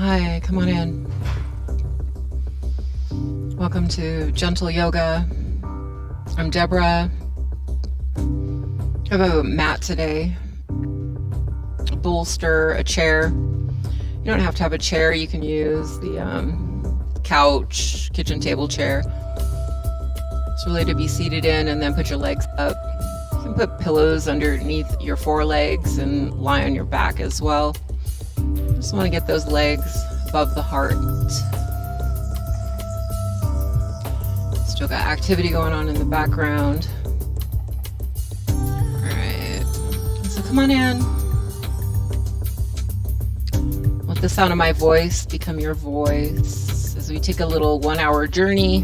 Hi, come on in. Welcome to Gentle Yoga. I'm Deborah. I have a mat today, a bolster, a chair. You don't have to have a chair. You can use the couch, kitchen table chair. It's really to be seated in and then put your legs up. You can put pillows underneath your forelegs and lie on your back as well. Just want to get those legs above the heart. Still got activity going on in the background. All right, so come on in. Let the sound of my voice become your voice as we take a little 1-hour journey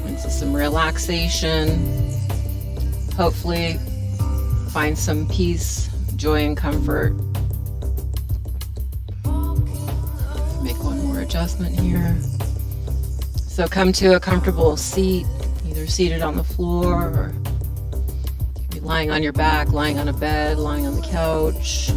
into some relaxation. Hopefully find some peace, joy, and comfort. Make one more adjustment here. So come to a comfortable seat, either seated on the floor or be lying on your back, lying on a bed, lying on the couch.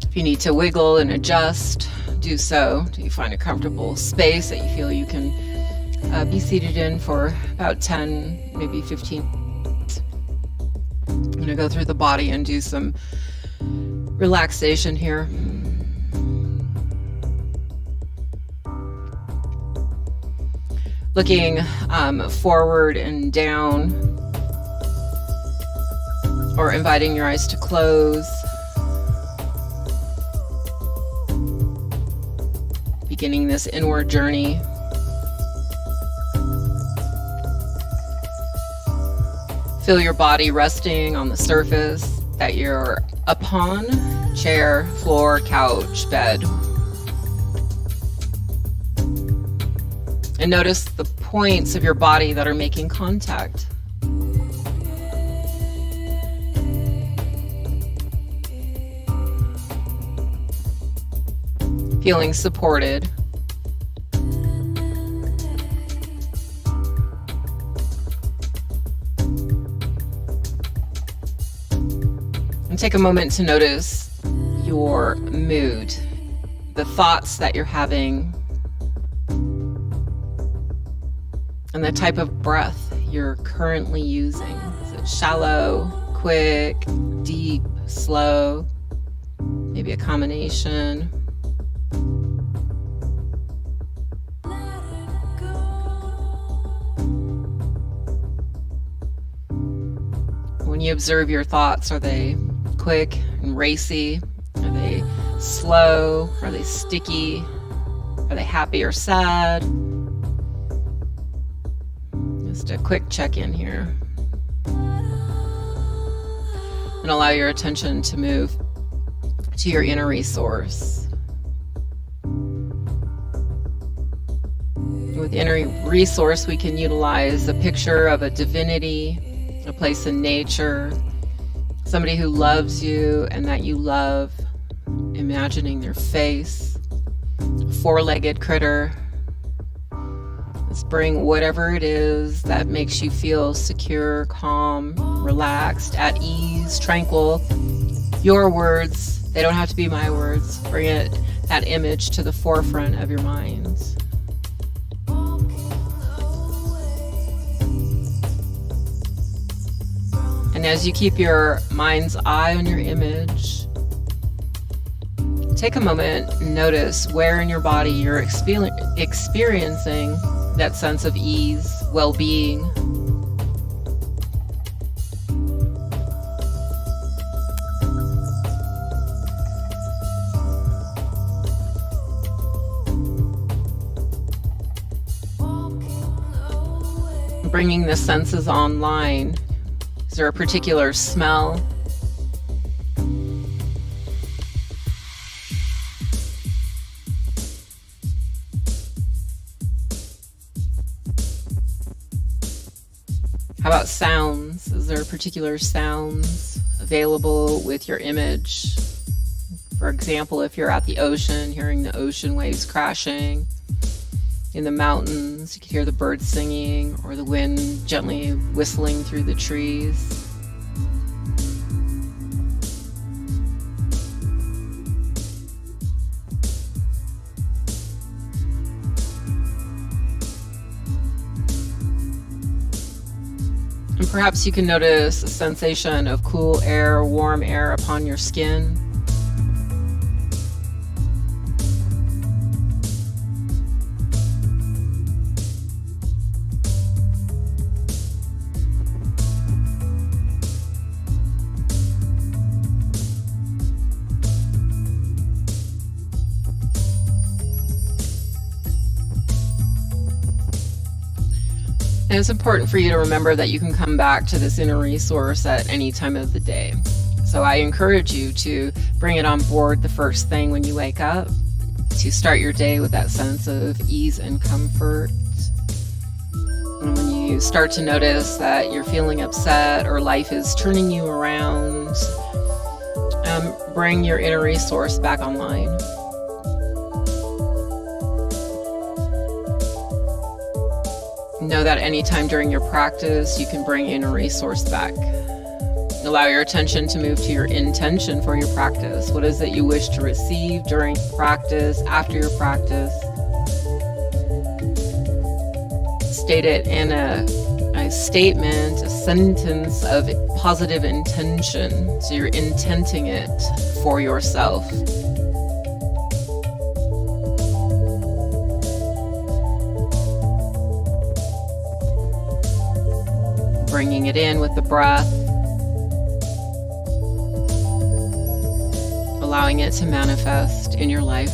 If you need to wiggle and adjust, do so. Do you find a comfortable space that you feel you can be seated in for about 10, maybe 15 minutes? I'm going to go through the body and do some relaxation here. Looking forward and down, or inviting your eyes to close. Beginning this inward journey. Feel your body resting on the surface that you're upon, chair, floor, couch, bed. And notice the points of your body that are making contact. Feeling supported. And take a moment to notice your mood, the thoughts that you're having, and the type of breath you're currently using. Is it shallow, quick, deep, slow? Maybe a combination. When you observe your thoughts, are they quick and racy? Are they slow? Are they sticky? Are they happy or sad? Just a quick check-in here. And allow your attention to move to your inner resource. With inner resource, we can utilize a picture of a divinity, a place in nature, somebody who loves you and that you love, imagining their face, a four-legged critter. Let's bring whatever it is that makes you feel secure, calm, relaxed, at ease, tranquil. Your words, they don't have to be my words. Bring it, that image, to the forefront of your mind. And as you keep your mind's eye on your image, take a moment and notice where in your body you're experiencing that sense of ease, well-being. Bringing the senses online. Is there a particular smell? How about sounds? Is there particular sounds available with your image? For example, if you're at the ocean, hearing the ocean waves crashing. In the mountains, you can hear the birds singing or the wind gently whistling through the trees. And perhaps you can notice a sensation of cool air, warm air upon your skin. And it's important for you to remember that you can come back to this inner resource at any time of the day. So I encourage you to bring it on board the first thing when you wake up, to start your day with that sense of ease and comfort. And when you start to notice that you're feeling upset or life is turning you around, bring your inner resource back online. Know that anytime during your practice, you can bring inner resource back. Allow your attention to move to your intention for your practice. What is it you wish to receive during practice, after your practice? State it in a statement, a sentence of positive intention. So you're intenting it for yourself. Bringing it in with the breath, allowing it to manifest in your life.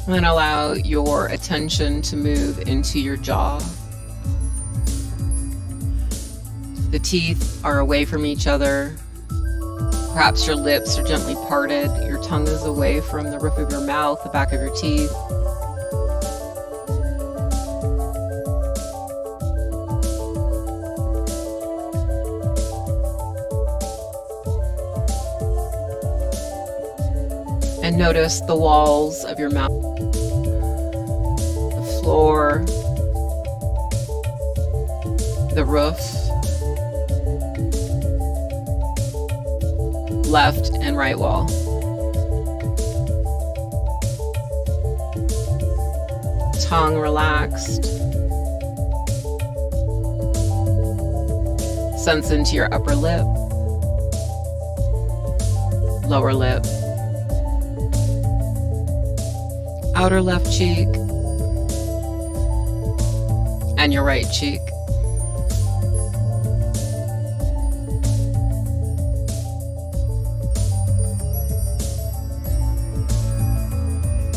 And then allow your attention to move into your jaw. The teeth are away from each other. Perhaps your lips are gently parted. Your tongue is away from the roof of your mouth, the back of your teeth. And notice the walls of your mouth, the floor, the roof, left and right wall. Tongue relaxed. Sense into your upper lip, lower lip, outer left cheek, and your right cheek.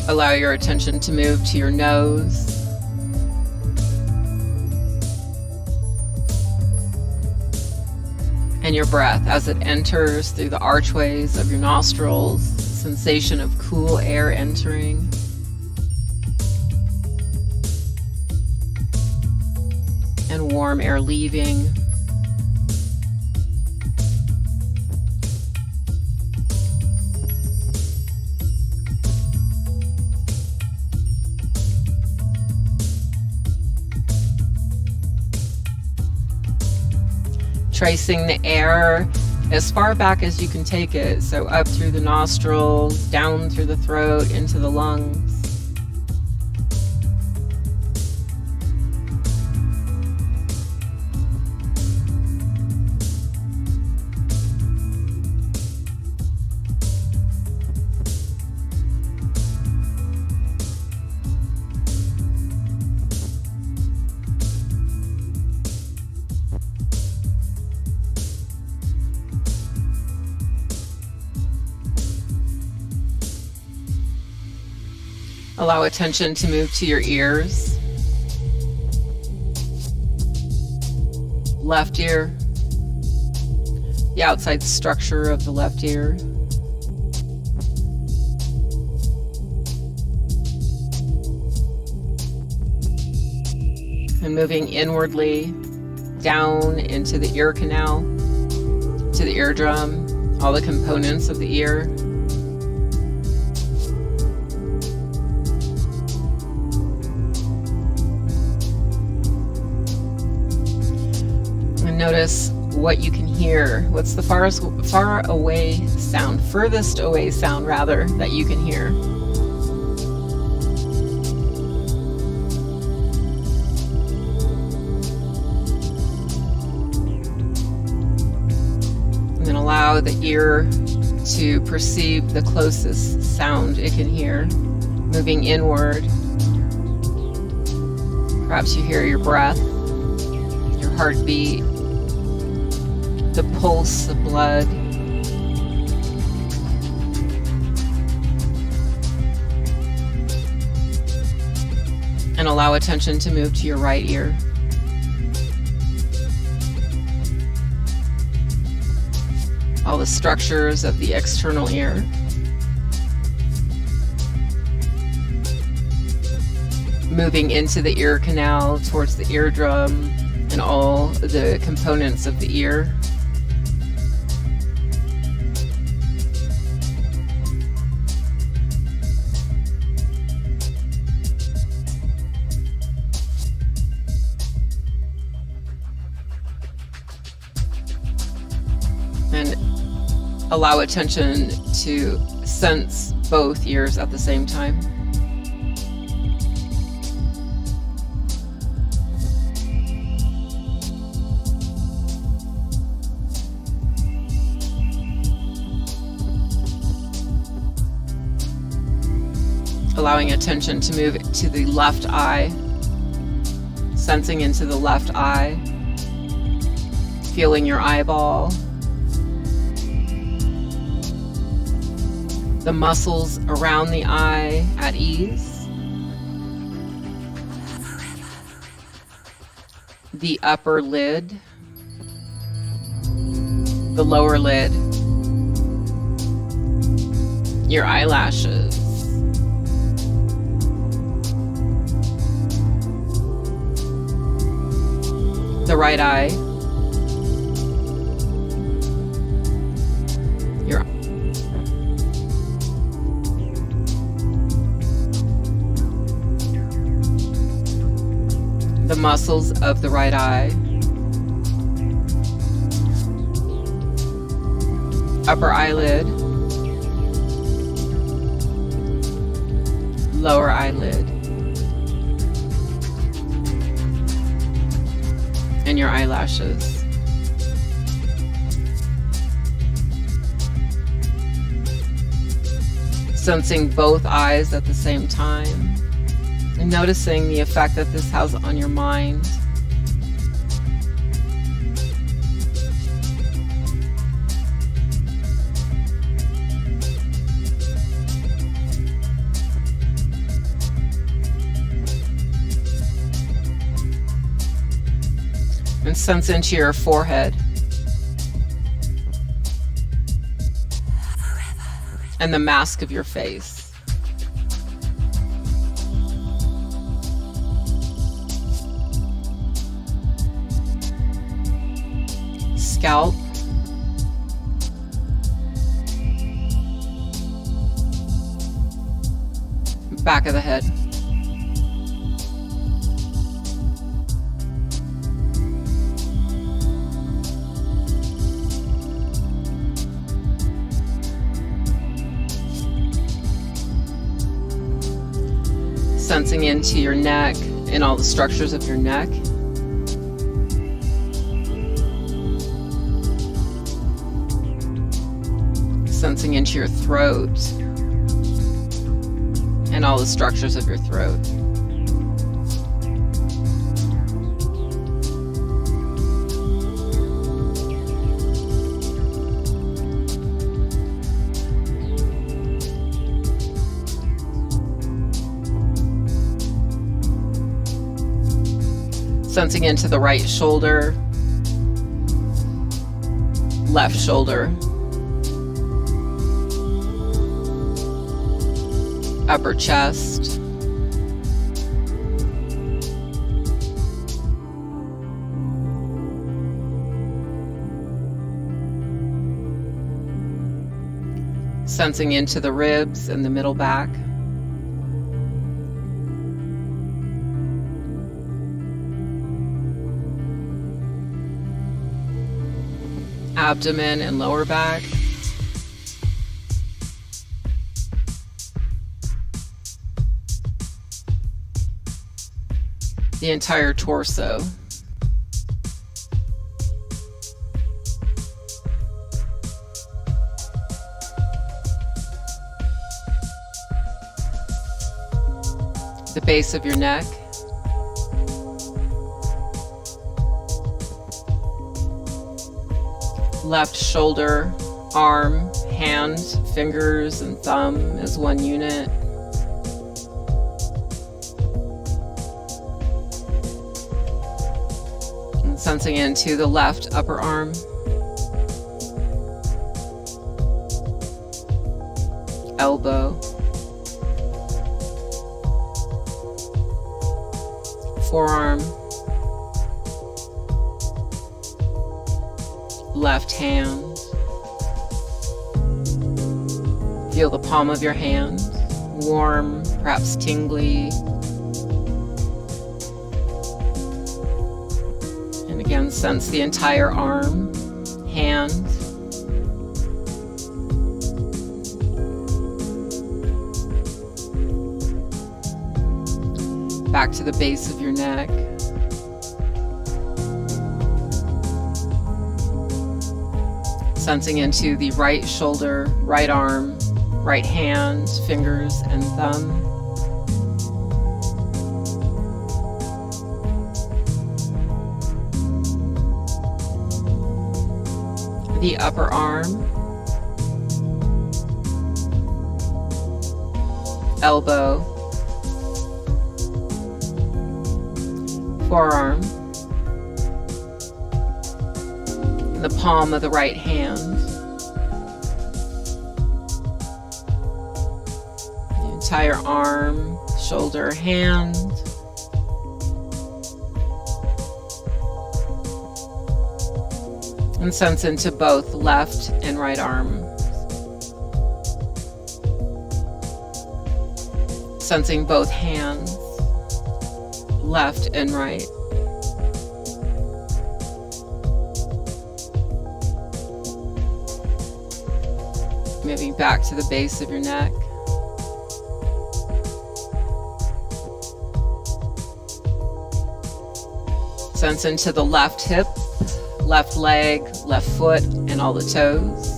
Allow your attention to move to your nose, and your breath as it enters through the archways of your nostrils, sensation of cool air entering. And warm air leaving. Tracing the air as far back as you can take it, so up through the nostrils, down through the throat, into the lungs. Allow attention to move to your ears. left ear, the outside structure of the left ear. And moving inwardly down into the ear canal, to the eardrum, all the components of the ear. And notice what you can hear. What's the furthest away sound rather, that you can hear. Allow the ear to perceive the closest sound it can hear, moving inward. Perhaps you hear your breath, your heartbeat, the pulse of blood. And allow attention to move to your right ear. All the structures of the external ear. Moving into the ear canal towards the eardrum and all the components of the ear. And allow attention to sense both ears at the same time. Allowing attention to move to the left eye, sensing into the left eye, feeling your eyeball, the muscles around the eye at ease, the upper lid, the lower lid, your eyelashes, the right eye, your the muscles of the right eye, upper eyelid, lower eyelid, and your eyelashes. Sensing both eyes at the same time. And noticing the effect that this has on your mind. And sense into your forehead. And the mask of your face. Scalp, back of the head, sensing into your neck and all the structures of your neck. Sensing into your throat and all the structures of your throat. Sensing into the right shoulder, left shoulder, upper chest, sensing into the ribs and the middle back. Abdomen and lower back. The entire torso. The base of your neck. Left shoulder, arm, hand, fingers, and thumb as one unit. And sensing into the left upper arm. Elbow. Forearm. Left hand. Feel the palm of your hand, warm, perhaps tingly. And again, sense the entire arm, hand. Back to the base of your neck. Sensing into the right shoulder, right arm, right hand, fingers, and thumb. The upper arm, elbow, forearm, and the palm of the right hand. The entire arm, shoulder, hand. And sense into both left and right arm. Sensing both hands, left and right. Moving back to the base of your neck. Sense into the left hip, left leg, left foot, and all the toes.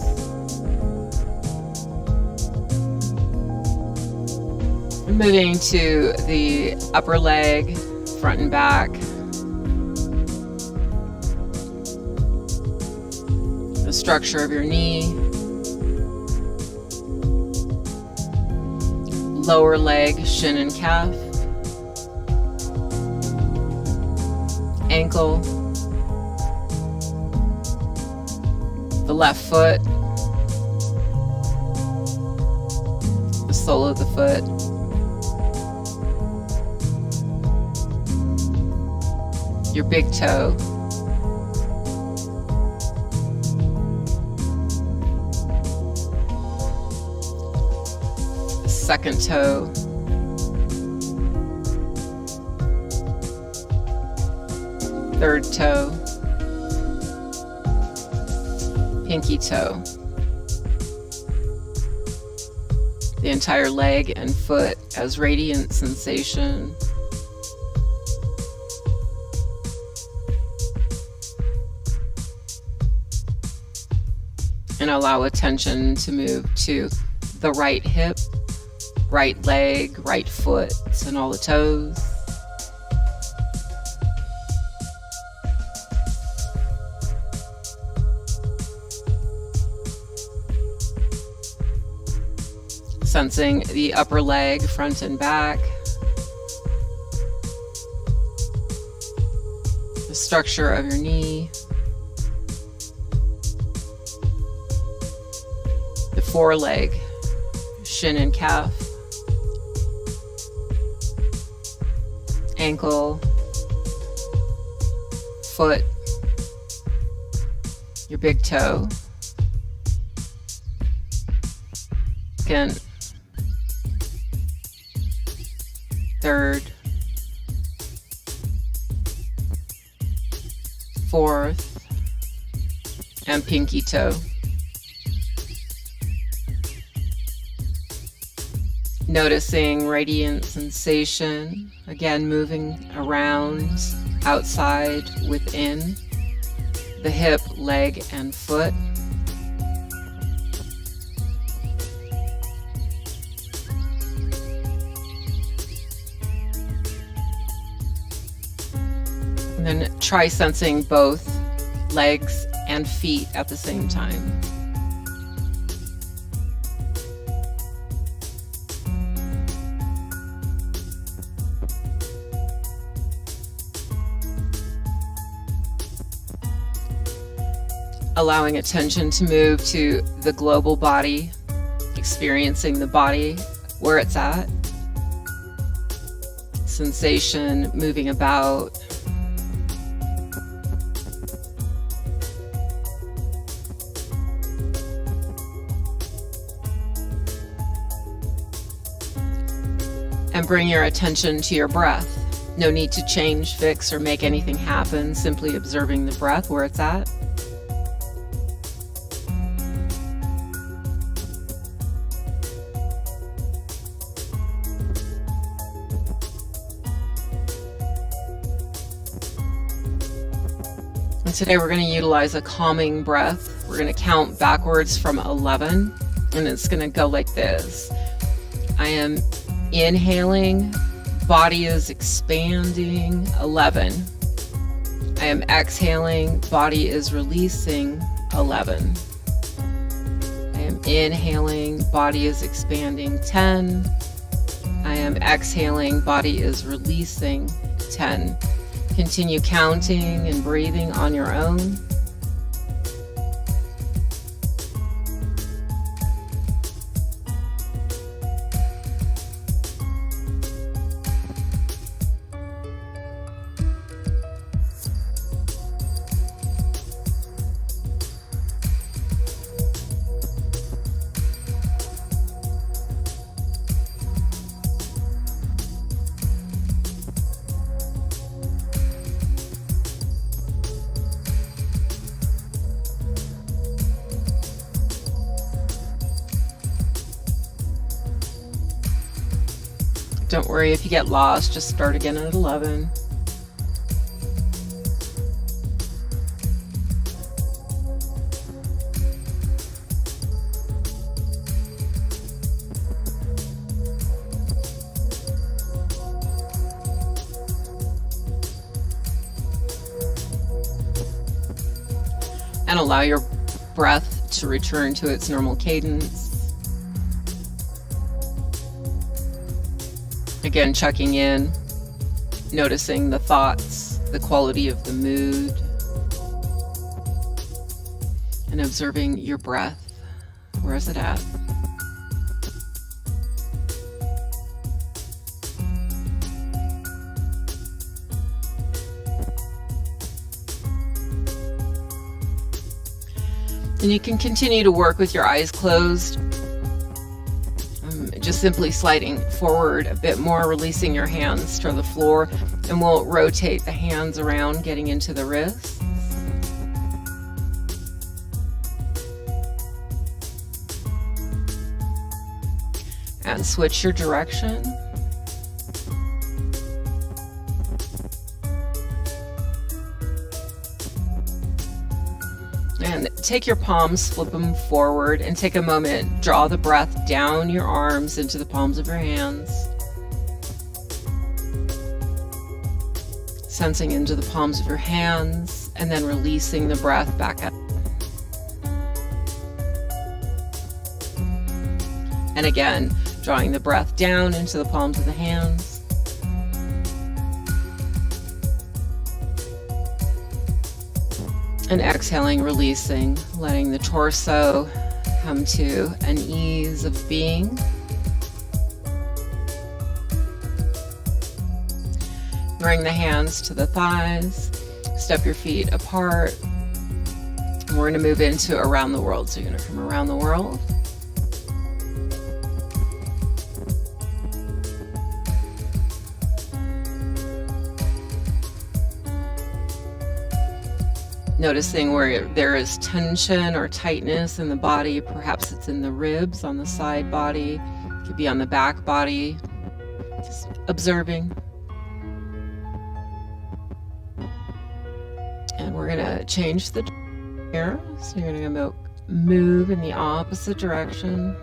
Moving to the upper leg, front and back. The structure of your knee. Lower leg, shin and calf. Ankle. The left foot. The sole of the foot. Your big toe. Second toe. Third toe. Pinky toe. The entire leg and foot as radiant sensation. And allow attention to move to the right hip, right leg, right foot, and all the toes. Sensing the upper leg, front and back. The structure of your knee. foreleg, shin and calf, ankle, foot, your big toe, second, third, fourth, and pinky toe. Noticing radiant sensation, again moving around, outside, within, the hip, leg, and foot. And then try sensing both legs and feet at the same time. Allowing attention to move to the global body, experiencing the body where it's at, sensation moving about. And bring your attention to your breath. No need to change, fix, or make anything happen, simply observing the breath where it's at. And today we're going to utilize a calming breath. We're going to count backwards from 11, and it's going to go like this. I am inhaling, body is expanding, 11. I am exhaling, body is releasing, 11. I am inhaling, body is expanding, 10. I am exhaling, body is releasing, 10. Continue counting and breathing on your own. Don't worry if you get lost, just start again at 11. And allow your breath to return to its normal cadence. Again, checking in, noticing the thoughts, the quality of the mood, and observing your breath. Where is it at? And you can continue to work with your eyes closed. Just simply sliding forward a bit more, releasing your hands to the floor, and we'll rotate the hands around, getting into the wrists. And switch your direction. And take your palms, flip them forward, and take a moment. Draw the breath down your arms into the palms of your hands. Sensing into the palms of your hands, and then releasing the breath back up. And again, drawing the breath down into the palms of the hands. And exhaling, releasing, letting the torso Come to an ease of being. Bring the hands to the thighs. Step your feet apart. And we're going to move into around the world. So you're going to come around the world. Noticing where there is tension or tightness in the body. Perhaps it's in the ribs, on the side body. It could be on the back body. Just observing. And we're going to change the here. So you're going to move in the opposite direction.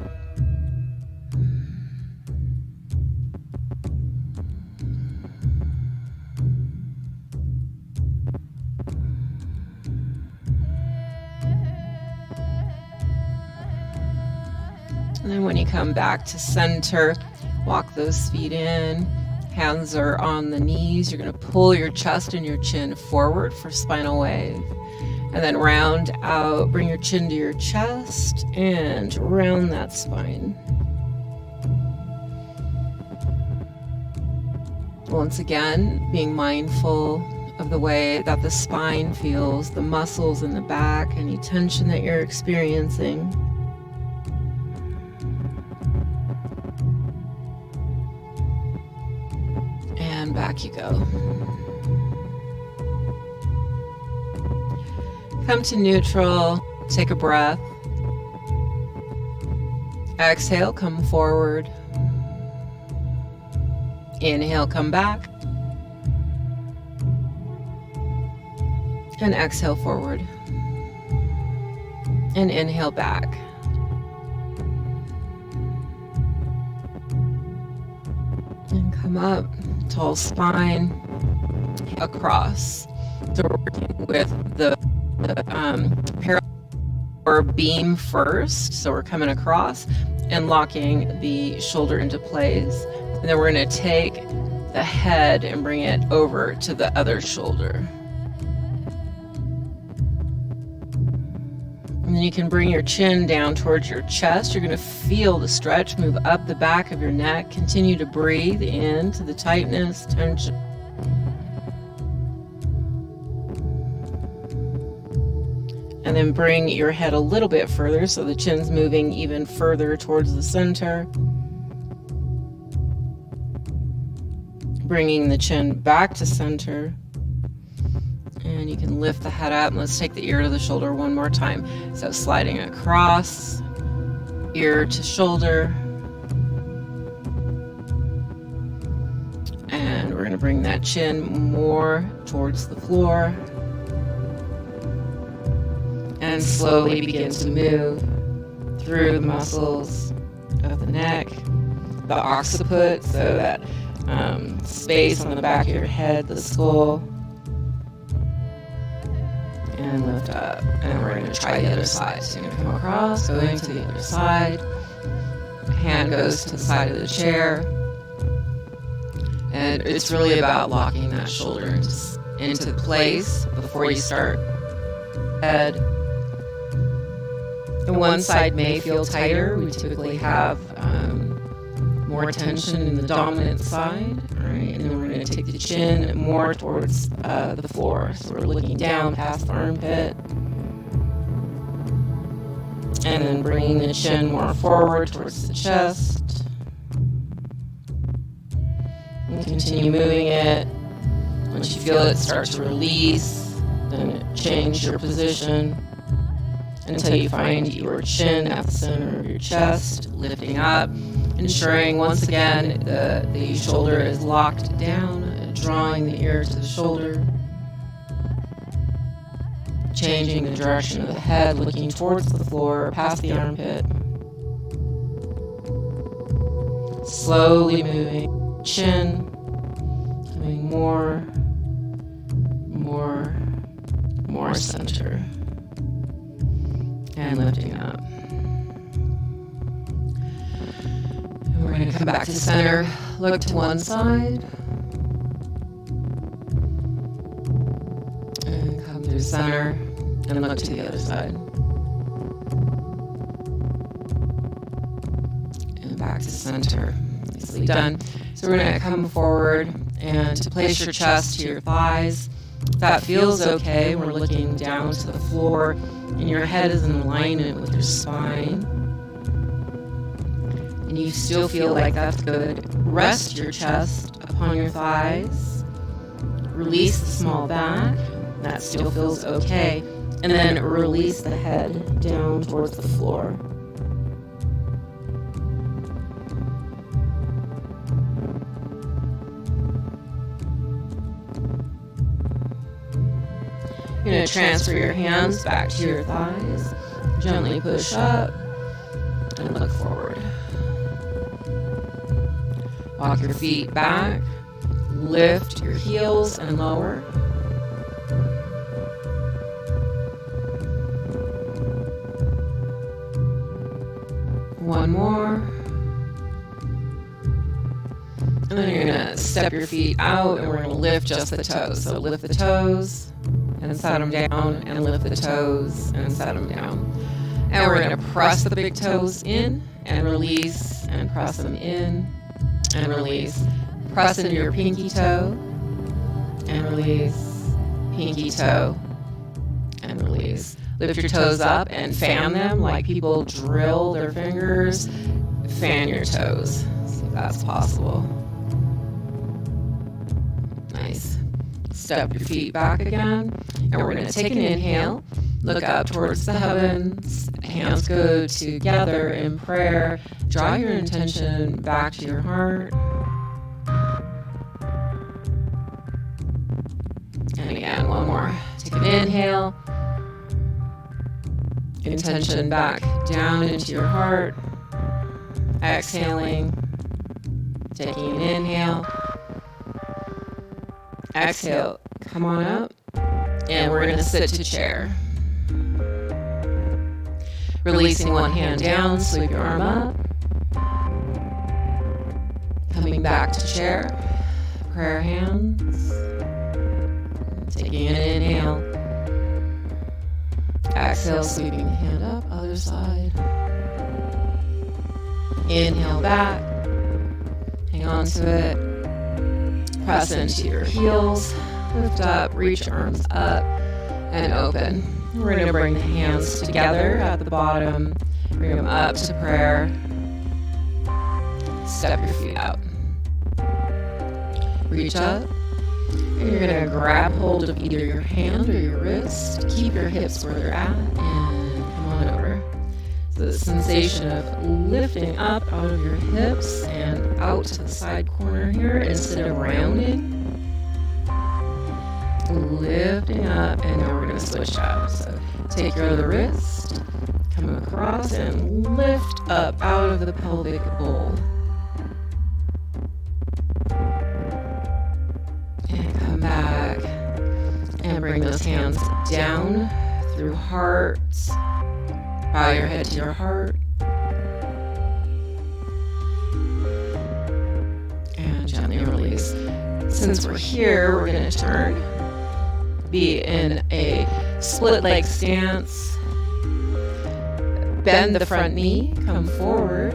And then when you come back to center, walk those feet in. Hands are on the knees. You're going to pull your chest and your chin forward for spinal wave. And then round out, bring your chin to your chest and round that spine. Once again, being mindful of the way that the spine feels, the muscles in the back, any tension that you're experiencing. And back you go. Come to neutral, take a breath. Exhale, come forward. Inhale, come back. And exhale forward. And inhale back. And come up, tall spine, across. So we're working with the parallel or beam first. So we're coming across and locking the shoulder into place. And then we're going to take the head and bring it over to the other shoulder. And then you can bring your chin down towards your chest. You're going to feel the stretch move up the back of your neck. Continue to breathe into the tightness, tension. And then bring your head a little bit further so the chin's moving even further towards the center. Bringing the chin back to center. And you can lift the head up. And let's take the ear to the shoulder one more time. So sliding across, ear to shoulder. And we're going to bring that chin more towards the floor. And slowly begin to move through the muscles of the neck, the occiput, so that space on the back of your head, the skull. And lift up. And we're going to try the other side. So you're going to come across, going to the other side. Hand goes to the side of the chair. And it's really about locking that shoulder into place before you start. Head. And one side may feel tighter. We typically have more tension in the dominant side. All right, and then we're going to take the chin more towards the floor. So we're looking down past the armpit. And then bringing the chin more forward towards the chest. And continue moving it. Once you feel it start to release, then change your position until you find your chin at the center of your chest, lifting up, ensuring once again the shoulder is locked down, drawing the ear to the shoulder, changing the direction of the head, looking towards the floor, past the armpit, slowly moving, chin, coming more center. And lifting up. And we're going to come back to center, look to one side. And come through center and look to the other side. back to center. Nicely done. So we're going to come forward and place your chest to your thighs. If that feels okay, we're looking down to the floor and your head is in alignment with your spine. And you still feel like that's good. Rest your chest upon your thighs. Release the small back. That still feels okay. And then release the head down towards the floor. You're going to transfer your hands back to your thighs. Gently push up and look forward. Walk your feet back. Lift your heels and lower. One more. And then you're going to step your feet out and we're going to lift just the toes. So lift the toes and set them down and lift the toes and set them down. And we're going to press the big toes in and release and press them in and release. Press into your pinky toe and release. Pinky toe and release. Lift your toes up and fan them like people drill their fingers. Fan your toes. See if that's possible. Nice. Step your feet back again. And we're going to take an inhale. Look up towards the heavens. Hands go together in prayer. Draw your intention back to your heart. And again, one more. Take an inhale. Intention back down into your heart. Exhaling. Taking an inhale. Exhale. Come on up. And we're going to sit to chair. Releasing one hand down. Sweep your arm up. Coming back to chair. Prayer hands. Taking an inhale. Exhale, sweeping the hand up, other side. Inhale back. Hang on to it. Press into your heels. Lift up, reach your arms up, and open. We're going to bring the hands together at the bottom. Bring them up to prayer. Step your feet out. Reach up. And you're going to grab hold of either your hand or your wrist. Keep your hips where they're at and come on over. So the sensation of lifting up out of your hips and out to the side corner here instead of rounding. Lifting up, and now we're going to switch up. So take your other wrist, come across and lift up out of the pelvic bowl. Back and bring those hands down through heart. Bow your head to your heart. And gently release. Since we're here, we're going to turn. Be in a split leg stance. Bend the front knee. Come forward.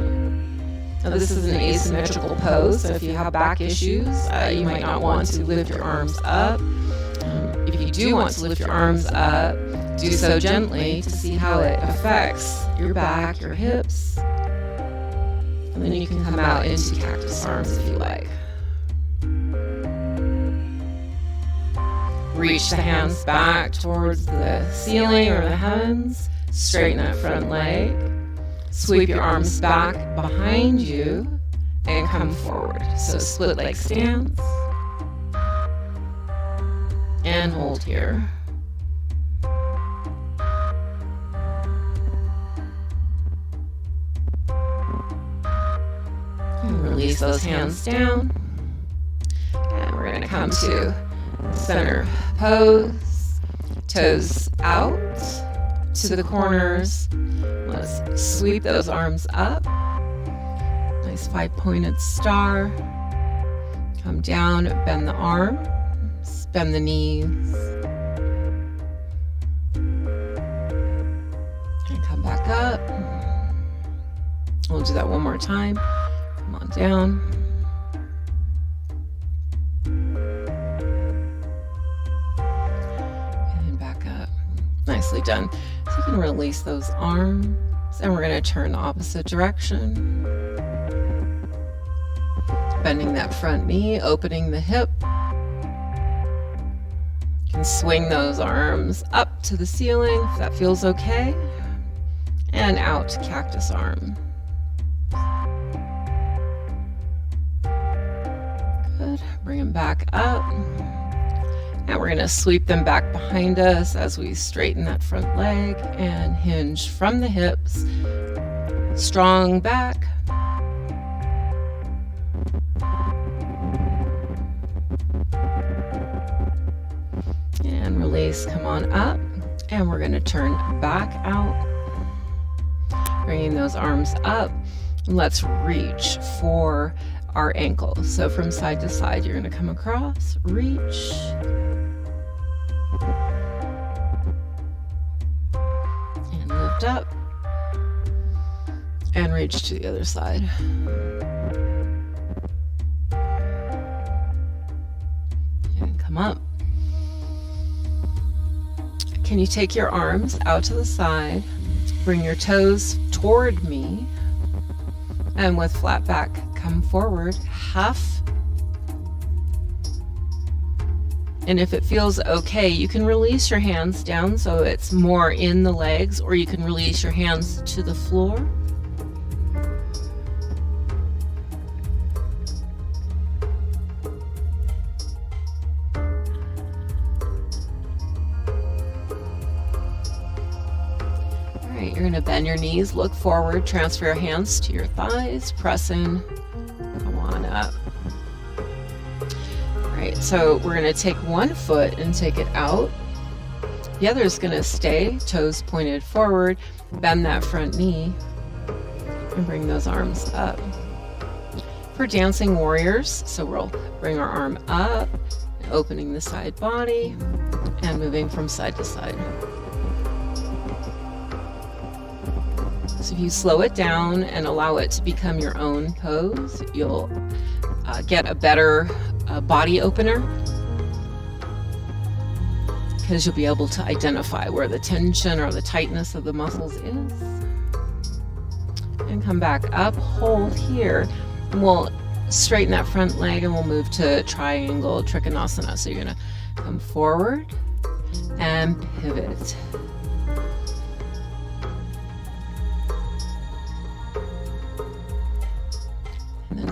Now, this is an asymmetrical pose, so if you have back issues, you might not want to lift your arms up. If you do want to lift your arms up, do so gently to see how it affects your back, your hips. And then you can come out into cactus arms if you like. Reach the hands back towards the ceiling or the heavens. Straighten that front leg. Sweep your arms back behind you and come forward. So split leg stance. And hold here. And release those hands down. And we're going to come to center pose. Toes out to the corners. Let's sweep those arms up. Nice 5-pointed star. Come down, bend the arms, bend the knees. And come back up. We'll do that one more time. down. And back up. Nicely done. So you can release those arms, and we're going to turn the opposite direction. Bending that front knee, opening the hip. You can swing those arms up to the ceiling if that feels okay. And out to cactus arm. Good. Bring them back up. And we're going to sweep them back behind us as we straighten that front leg and hinge from the hips. Strong back. And release, come on up. And we're going to turn back out. Bringing those arms up. Let's reach for our ankle. So from side to side, you're going to come across, reach. And lift up. And reach to the other side. And come up. Can you take your arms out to the side? Bring your toes toward me. And with flat back, come forward, half. And if it feels okay, you can release your hands down so it's more in the legs, or you can release your hands to the floor. You're going to bend your knees, look forward, transfer your hands to your thighs, press in, come on up. All right, so we're going to take one foot and take it out. The other is going to stay, toes pointed forward, bend that front knee, and bring those arms up. For dancing warriors, so we'll bring our arm up, opening the side body, and moving from side to side. So if you slow it down and allow it to become your own pose, you'll get a better body opener, because you'll be able to identify where the tension or the tightness of the muscles is. And come back up, hold here, and we'll straighten that front leg and we'll move to triangle trikonasana. So you're going to come forward and pivot.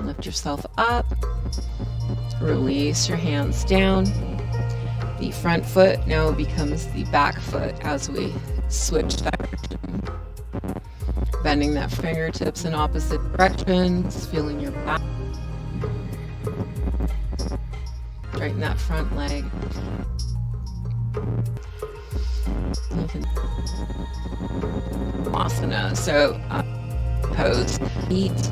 Lift yourself up, release your hands down. The front foot now becomes the back foot as we switch direction. Bending that fingertips in opposite directions, feeling your back. Straighten that front leg. You can asana, so pose feet.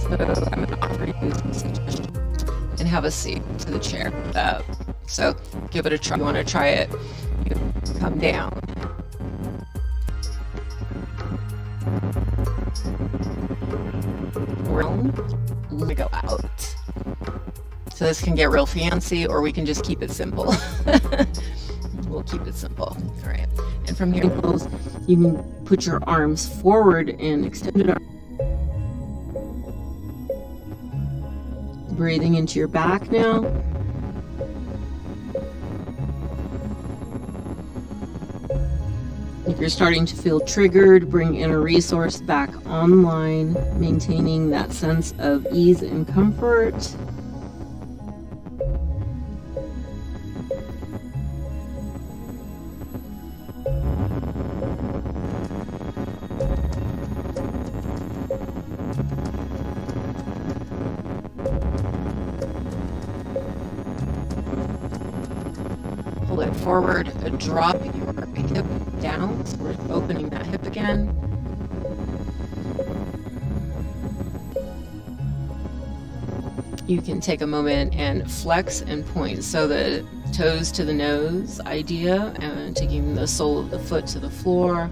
So I'm going to offer you some suggestions and have a seat to the chair. So give it a try. You want to try it, you come down. Let me go out. So this can get real fancy, or we can just keep it simple. We'll keep it simple. All right. And from here, you can put your arms forward and extended arms. Breathing into your back now. If you're starting to feel triggered, bring inner resource back online, maintaining that sense of ease and comfort. Pull it forward, drop your hip down, so we're opening that hip again. You can take a moment and flex and point, so the toes to the nose idea, and taking the sole of the foot to the floor.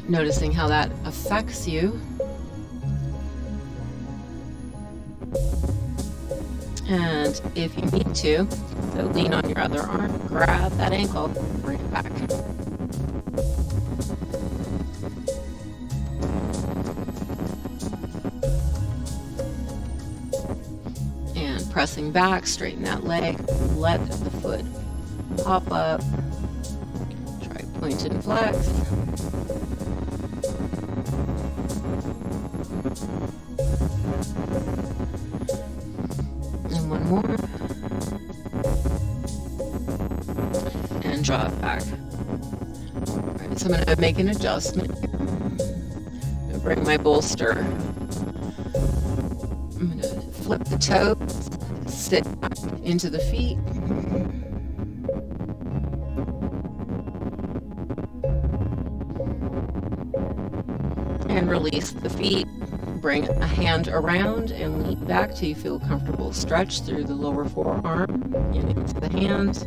Noticing how that affects you. And if you need to, so lean on your other arm, grab that ankle, bring it back. And pressing back, straighten that leg, let the foot pop up, try point and flex. And one more. And draw it back. Alright, so I'm going to make an adjustment. I'm going to bring my bolster. I'm going to flip the toes, sit back into the feet. And release the feet. Bring a hand around and lean back till you feel comfortable. Stretch through the lower forearm and into the hand.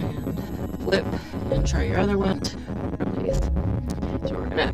And flip and try your other one. Release. So we're gonna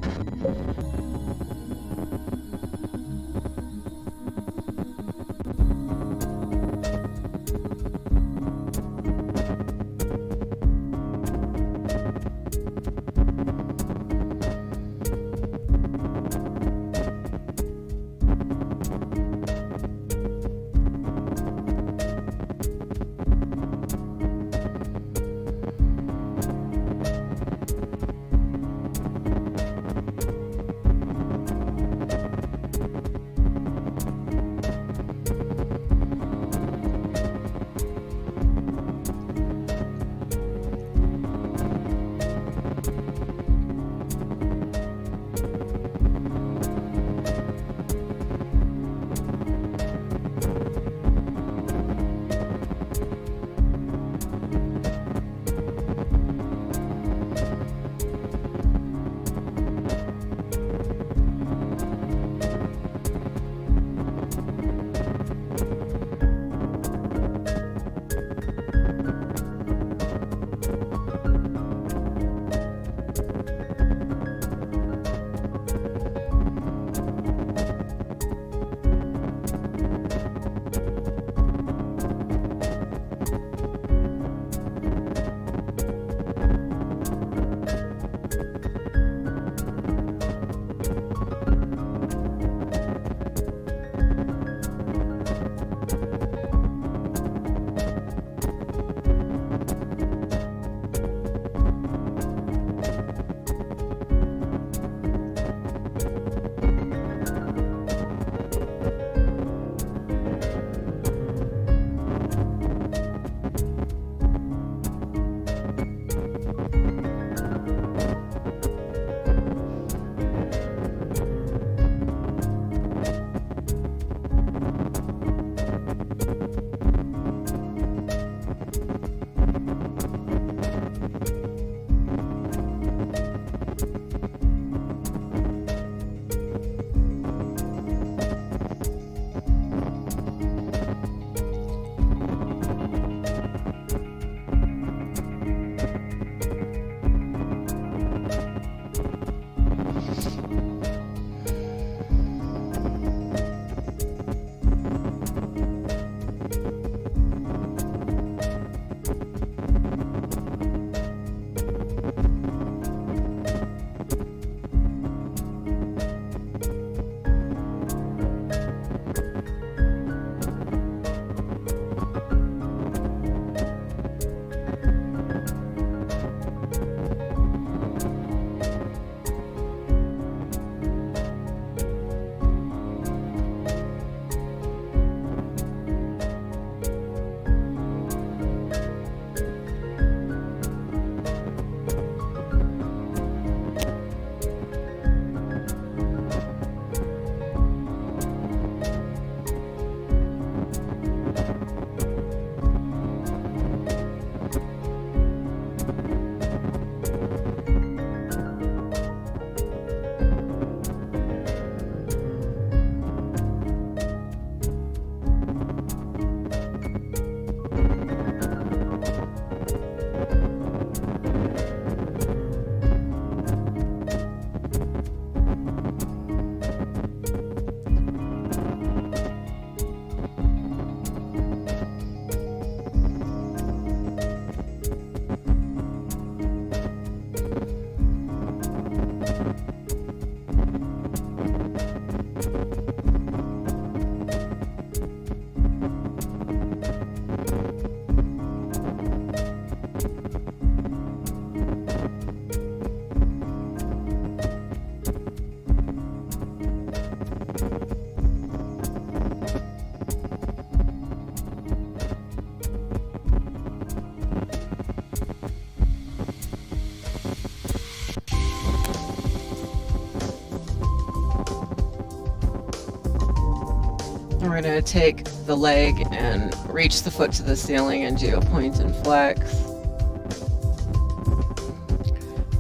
we're going to take the leg and reach the foot to the ceiling and do a point and flex.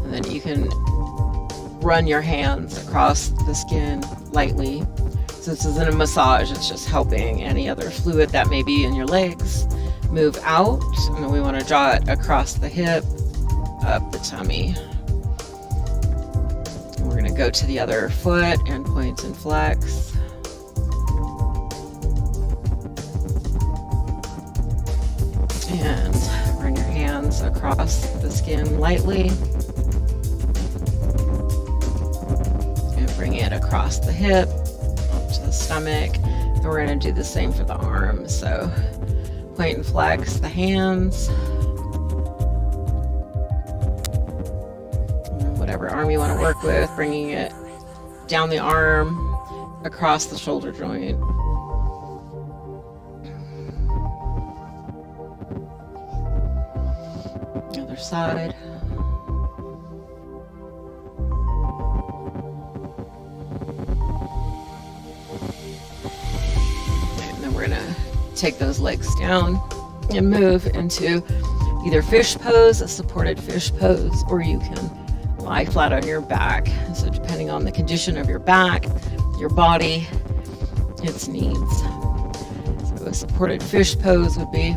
And then you can run your hands across the skin lightly. So this isn't a massage, it's just helping any other fluid that may be in your legs move out. And then we want to draw it across the hip, up the tummy. And we're going to go to the other foot and point and flex. And run your hands across the skin lightly. And bring it across the hip, up to the stomach. And we're going to do the same for the arms. So point and flex the hands. And whatever arm you want to work with, bringing it down the arm, across the shoulder joint. Other side. And then we're going to take those legs down and move into either fish pose, a supported fish pose, or you can lie flat on your back. So depending on the condition of your back, your body, its needs. So a supported fish pose would be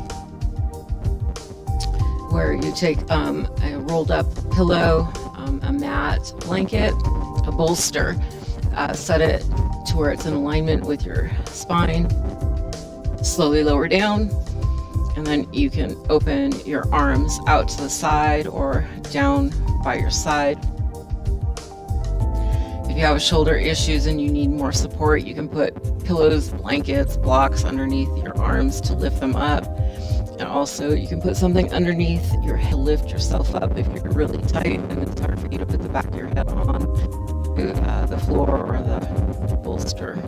where you take a rolled up pillow, a mat, blanket, a bolster, set it to where it's in alignment with your spine, slowly lower down, and then you can open your arms out to the side or down by your side. If you have shoulder issues and you need more support, you can put pillows, blankets, blocks underneath your arms to lift them up. And also you can put something underneath your head to lift yourself up if you're really tight and it's hard for you to put the back of your head on to the floor or the bolster.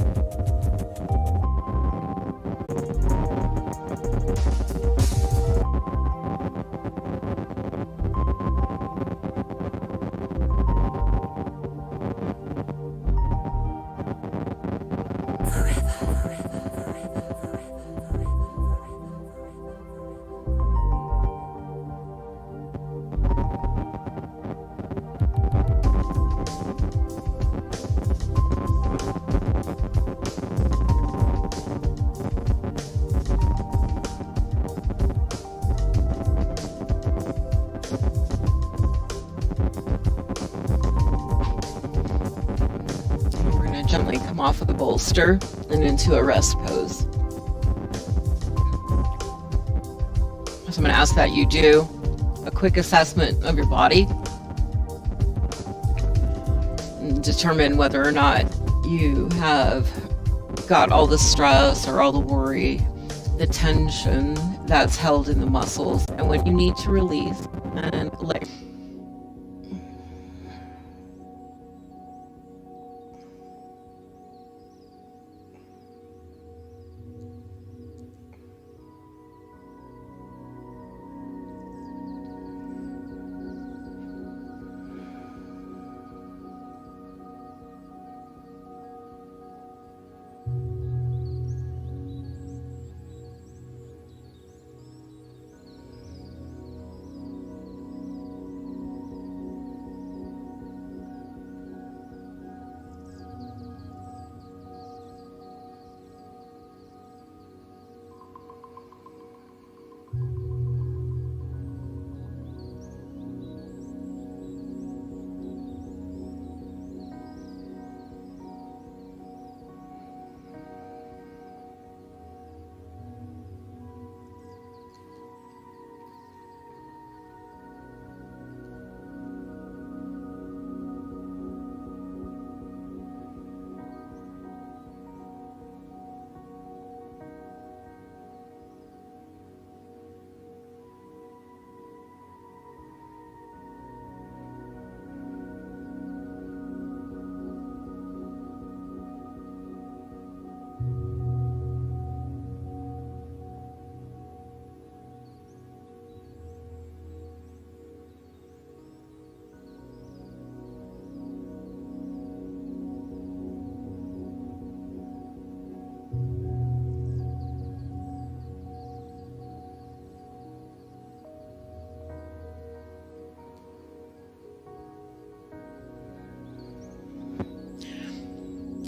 Gently come off of the bolster and into a rest pose. So I'm going to ask that you do a quick assessment of your body and determine whether or not you have got all the stress or all the worry, the tension that's held in the muscles, and when you need to release and let.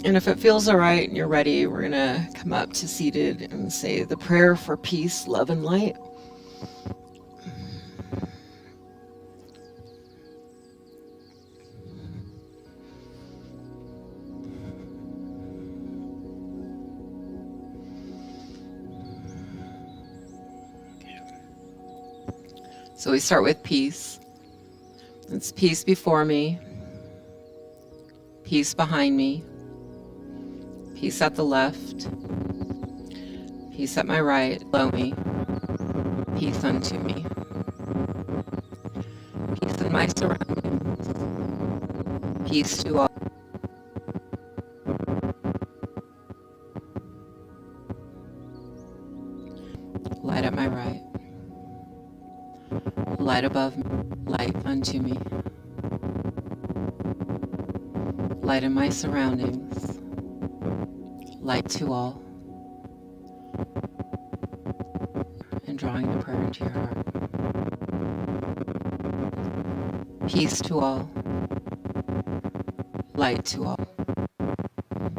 And if it feels all right and you're ready, we're going to come up to seated and say the prayer for peace, love, and light. So we start with peace. It's peace before me, peace behind me, peace at the left, peace at my right, below me, peace unto me, peace in my surroundings, peace to all. Light at my right, light above me, light unto me, light in my surroundings, light to all, and drawing the prayer into your heart. Peace to all, light to all,